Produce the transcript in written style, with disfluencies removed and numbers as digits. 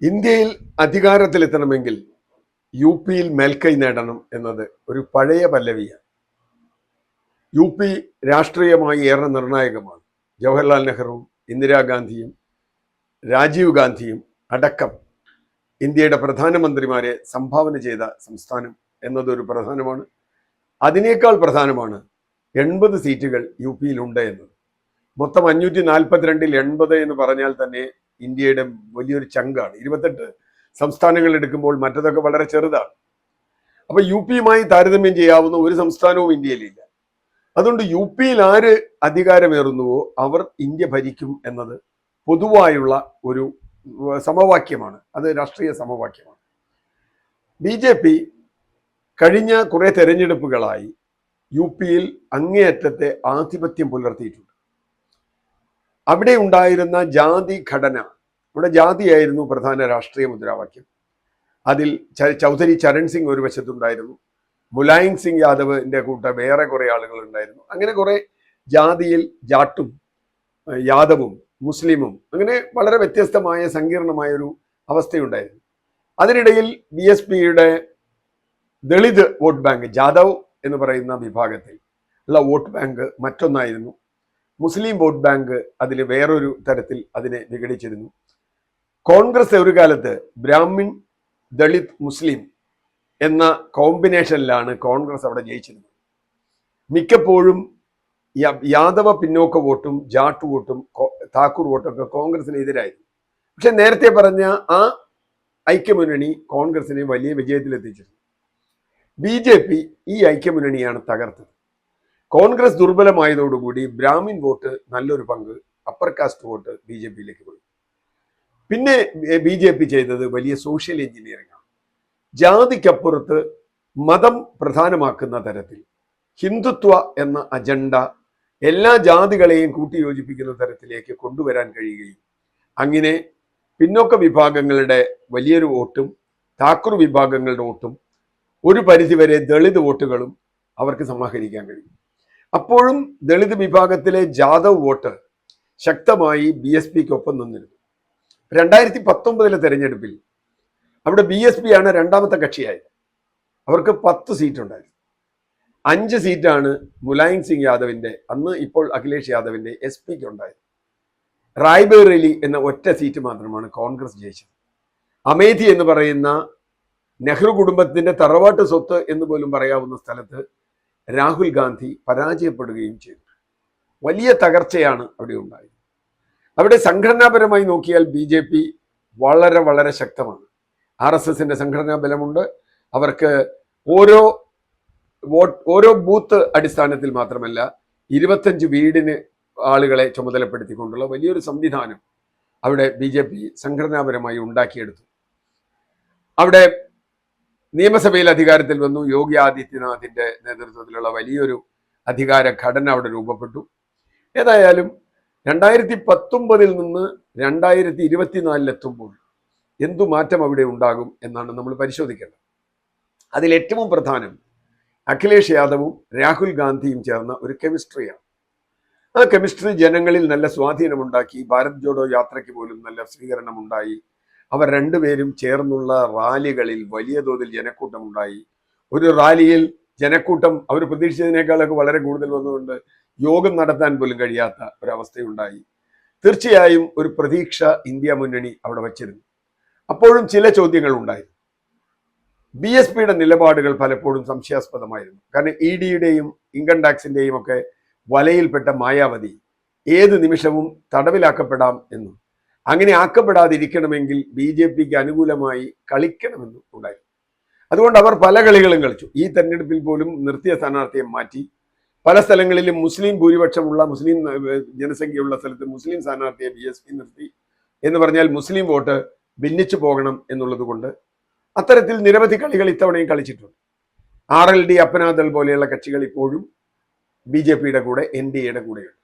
ഇന്ത്യയിൽ അധികാരത്തിലെത്തണമെങ്കിൽ യു പിയിൽ മേൽക്കൈ നേടണം എന്നത് ഒരു പഴയ പല്ലവിയാണ്. യു പി രാഷ്ട്രീയമായി ഏറെ നിർണായകമാണ്. ജവഹർലാൽ നെഹ്റുവും ഇന്ദിരാഗാന്ധിയും രാജീവ് ഗാന്ധിയും അടക്കം ഇന്ത്യയുടെ പ്രധാനമന്ത്രിമാരെ സംഭാവന ചെയ്ത സംസ്ഥാനം എന്നതൊരു പ്രധാനമാണ്. അതിനേക്കാൾ പ്രധാനമാണ് 80 സീറ്റുകൾ യു പിയിലുണ്ട് എന്നത്. മൊത്തം 542-ൽ 80 എന്ന് പറഞ്ഞാൽ തന്നെ ഇന്ത്യയുടെ വലിയൊരു ചങ്കാണ്. 28 സംസ്ഥാനങ്ങൾ എടുക്കുമ്പോൾ മറ്റതൊക്കെ വളരെ ചെറുതാണ്. അപ്പൊ യു പിയുമായി താരതമ്യം ചെയ്യാവുന്ന ഒരു സംസ്ഥാനവും ഇന്ത്യയിലില്ല. അതുകൊണ്ട് യു പിയിൽ ആര് അധികാരമേറുന്നുവോ അവർ ഇന്ത്യ ഭരിക്കും എന്നത് പൊതുവായുള്ള ഒരു സമവാക്യമാണ്. അത് രാഷ്ട്രീയ സമവാക്യമാണ്. BJP കഴിഞ്ഞ കുറെ തെരഞ്ഞെടുപ്പുകളായി യു പിയിൽ അങ്ങേയറ്റത്തെ ആധിപത്യം പുലർത്തിയിട്ടുണ്ട്. അവിടെ ഉണ്ടായിരുന്ന ജാതി ഘടന, ഇവിടെ ജാതിയായിരുന്നു പ്രധാന രാഷ്ട്രീയ മുദ്രാവാക്യം. അതിൽ ചൗധരി ചരൺ സിംഗ് ഒരു വശത്തുണ്ടായിരുന്നു, മുലായം സിംഗ് യാദവിന്റെ കൂട്ട വേറെ കുറെ ആളുകൾ ഉണ്ടായിരുന്നു. അങ്ങനെ കുറെ ജാതിയിൽ ജാട്ടും യാദവും മുസ്ലിമും അങ്ങനെ വളരെ വ്യത്യസ്തമായ സങ്കീർണമായ ഒരു അവസ്ഥയുണ്ടായിരുന്നു. അതിനിടയിൽ BSPയുടെ ദളിത് വോട്ട് ബാങ്ക്, ജാദവ് എന്ന് പറയുന്ന വിഭാഗത്തിൽ ഉള്ള വോട്ട് ബാങ്ക് മറ്റൊന്നായിരുന്നു. മുസ്ലിം വോട്ട് ബാങ്ക് അതിൽ വേറൊരു തരത്തിൽ അതിനെ വിഘടിച്ചിരുന്നു. കോൺഗ്രസ് ഒരു കാലത്ത് ബ്രാഹ്മിൺ ദളിത് മുസ്ലിം എന്ന കോമ്പിനേഷനിലാണ് കോൺഗ്രസ് അവിടെ ജയിച്ചിരുന്നത്. മിക്കപ്പോഴും യാദവ പിന്നോക്ക വോട്ടും ജാട്ട് വോട്ടും താക്കൂർ വോട്ടും ഒക്കെ കോൺഗ്രസിന് എതിരായിരുന്നു. പക്ഷെ നേരത്തെ പറഞ്ഞ ആ ഐക്യമുന്നണി കോൺഗ്രസിനെ വലിയ വിജയത്തിലെത്തിച്ചിരുന്നു. BJP ഈ ഐക്യമുന്നണിയാണ് തകർത്തത്. കോൺഗ്രസ് ദുർബലമായതോടുകൂടി ബ്രാഹ്മിൻ വോട്ട് നല്ലൊരു പങ്ക്, അപ്പർ കാസ്റ്റ് വോട്ട് BJPയിലേക്ക് പോയി. പിന്നെ BJP ചെയ്തത് വലിയ സോഷ്യൽ എഞ്ചിനീയറിംഗ് ആണ്. ജാതിക്കപ്പുറത്ത് മതം പ്രധാനമാക്കുന്ന തരത്തിൽ ഹിന്ദുത്വ എന്ന അജണ്ട എല്ലാ ജാതികളെയും കൂട്ടിയോജിപ്പിക്കുന്ന തരത്തിലേക്ക് കൊണ്ടുവരാൻ കഴിയുകയും അങ്ങനെ പിന്നോക്ക വിഭാഗങ്ങളുടെ വലിയൊരു വോട്ടും താക്കൂർ വിഭാഗങ്ങളുടെ വോട്ടും ഒരു പരിധിവരെ ദളിത് വോട്ടുകളും അവർക്ക് സമാഹരിക്കാൻ കഴിയും. അപ്പോഴും ദളിത് വിഭാഗത്തിലെ ജാദവ് വോട്ട് ശക്തമായി BSPക്കൊപ്പം നിന്നിരുന്നു. 2019 തെരഞ്ഞെടുപ്പിൽ അവിടെ BSP ആണ് രണ്ടാമത്തെ കക്ഷിയായത്. അവർക്ക് 10 സീറ്റ് ഉണ്ടായിരുന്നു. 5 സീറ്റാണ് മുലായം സിംഗ് യാദവിന്റെ, അന്ന് ഇപ്പോൾ അഖിലേഷ് യാദവിന്റെ SP ഉണ്ടായത്. റായ്ബറേലി എന്ന ഒറ്റ സീറ്റ് മാത്രമാണ് കോൺഗ്രസ് ജയിച്ചത്. അമേധി എന്ന് പറയുന്ന നെഹ്റു കുടുംബത്തിന്റെ തറവാട്ട് സ്വത്ത് എന്ന് പോലും പറയാവുന്ന സ്ഥലത്ത് രാഹുൽ ഗാന്ധി പരാജയപ്പെടുകയും ചെയ്തു. വലിയ തകർച്ചയാണ് അവിടെ ഉണ്ടായത്. അവിടെ സംഘടനാപരമായി നോക്കിയാൽ BJP വളരെ വളരെ ശക്തമാണ്. RSSന്റെ സംഘടനാ ബലമുണ്ട്. അവർക്ക് ഓരോ ബൂത്ത് അടിസ്ഥാനത്തിൽ മാത്രമല്ല 25 വീടിന് ആളുകളെ ചുമതലപ്പെടുത്തിക്കൊണ്ടുള്ള വലിയൊരു സംവിധാനം അവിടെ BJP സംഘടനാപരമായി ഉണ്ടാക്കിയെടുത്തു. അവിടെ നിയമസഭയിൽ അധികാരത്തിൽ വന്നു. യോഗി ആദിത്യനാഥിന്റെ നേതൃത്വത്തിലുള്ള വലിയൊരു അധികാര ഘടന അവിടെ രൂപപ്പെട്ടു. ഏതായാലും 2019 നിന്ന് 2024 എന്തു മാറ്റം അവിടെ ഉണ്ടാകും എന്നാണ് നമ്മൾ പരിശോധിക്കേണ്ടത്. അതിൽ ഏറ്റവും പ്രധാനം അഖിലേഷ് യാദവും രാഹുൽ ഗാന്ധിയും ചേർന്ന ഒരു കെമിസ്ട്രിയാണ്. ആ കെമിസ്ട്രി ജനങ്ങളിൽ നല്ല സ്വാധീനമുണ്ടാക്കി. ഭാരത് ജോഡോ യാത്രയ്ക്ക് പോലും നല്ല സ്വീകരണം ഉണ്ടായി. അവർ രണ്ടുപേരും ചേർന്നുള്ള റാലികളിൽ വലിയ തോതിൽ ജനക്കൂട്ടമുണ്ടായി. ഒരു റാലിയിൽ ജനക്കൂട്ടം അവർ പ്രതീക്ഷിച്ചതിനേക്കാളൊക്കെ വളരെ കൂടുതൽ വന്നുകൊണ്ട് യോഗം നടത്താൻ പോലും കഴിയാത്ത ഒരവസ്ഥയുണ്ടായി. തീർച്ചയായും ഒരു പ്രതീക്ഷ ഇന്ത്യ മുന്നണി അവിടെ വച്ചിരുന്നു. അപ്പോഴും ചില ചോദ്യങ്ങൾ ഉണ്ടായിരുന്നു. BSPയുടെ നിലപാടുകൾ പലപ്പോഴും സംശയാസ്പദമായിരുന്നു. കാരണം EDയുടെയും ഇൻകം ടാക്സിന്റെയും ഒക്കെ വലയിൽപ്പെട്ട മായാവതി ഏത് നിമിഷവും തടവിലാക്കപ്പെടാം എന്നും അങ്ങനെ ആക്കപ്പെടാതിരിക്കണമെങ്കിൽ BJPക്ക് അനുകൂലമായി കളിക്കണമെന്നും ഉണ്ടായിരുന്നു. അതുകൊണ്ട് അവർ പല കളികളും കളിച്ചു. ഈ തെരഞ്ഞെടുപ്പിൽ പോലും നിർത്തിയ സ്ഥാനാർത്ഥിയെ മാറ്റി. പല സ്ഥലങ്ങളിലും മുസ്ലിം ഭൂരിപക്ഷമുള്ള, മുസ്ലിം ജനസംഖ്യയുള്ള സ്ഥലത്ത് മുസ്ലിം സ്ഥാനാർത്ഥിയെ BSP നിർത്തി. എന്ന് പറഞ്ഞാൽ മുസ്ലിം വോട്ട് ഭിന്നിച്ചു പോകണം എന്നുള്ളത് കൊണ്ട് അത്തരത്തിൽ നിരവധി കളികൾ ഇത്തവണയും കളിച്ചിട്ടുണ്ട്. RLD, അപ്പനാദൾ പോലെയുള്ള കക്ഷികൾ ഇപ്പോഴും BJPയുടെ കൂടെ, NDAയുടെ കൂടെയുണ്ട്.